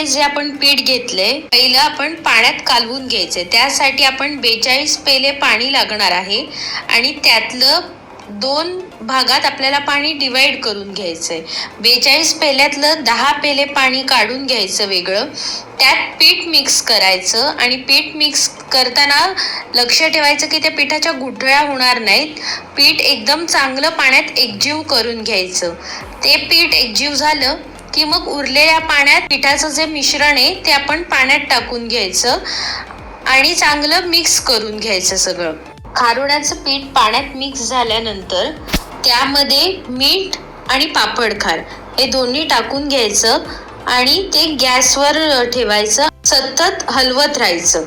हे जे आपण पीठ घेतले पहिलं आपण पाण्यात कालवून घ्यायचे। त्यासाठी आपण 42 पेले पाणी लागणार आहे आणि त्यातलं 2 भागात आपल्याला पाणी डिवाइड करून घ्यायचंय। 42 पेल्यातलं 10 पेले पाणी काढून घ्यायचं वेगळं, त्यात पीठ मिक्स करायचं आणि पीठ मिक्स करताना लक्ष ठेवायचं की त्या पिठाच्या गुठळ्या होणार नाहीत। पीठ एकदम चांगलं पाण्यात एकजीव करून घ्यायचं। ते पीठ एकजीव झालं की मग उरलेल्या पाण्यात पिठाचं जे मिश्रण आहे ते आपण पाण्यात टाकून घ्यायचं आणि चांगलं मिक्स करून घ्यायचं सगळं। खारुड्याचं पीठ पाण्यात मिक्स झाल्यानंतर त्यामध्ये मीठ आणि पापडखार हे दोन्ही टाकून घ्यायचं आणि ते गॅसवर ठेवायचं, सतत हलवत राहायचं।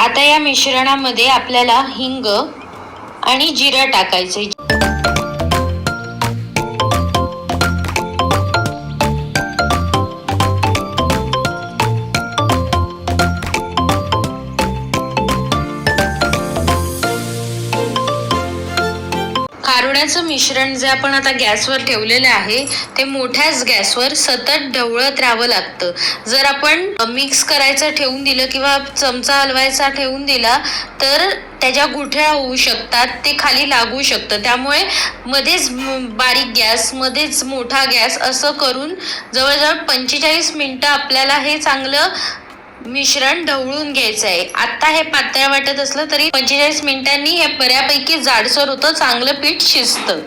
आता या मिश्रणामध्ये आपल्याला हिंग आणि जिरं टाकायचे। खारुड्याचं मिश्रण जे आपण आता गॅसवर ठेवलेलं आहे ते मोठ्याच गॅसवर सतत ढवळत राहावं लागतं। जर आपण मिक्स करायचं ठेवून दिलं किंवा चमचा हलवायचा ठेवून दिला तर त्याच्या गुठळ्या होऊ शकतात, ते खाली लागू शकतं। त्यामुळे मध्येच बारीक गॅस, मध्येच मोठा गॅस असं करून जवळजवळ 45 मिनिटं आपल्याला हे चांगलं मिश्रण ढवळून घ्यायचं आहे। आता हे पातळ वाटत असलं तरी 45 मिनिटांनी हे बऱ्यापैकी जाडसर होतं, चांगलं पीठ शिजतं।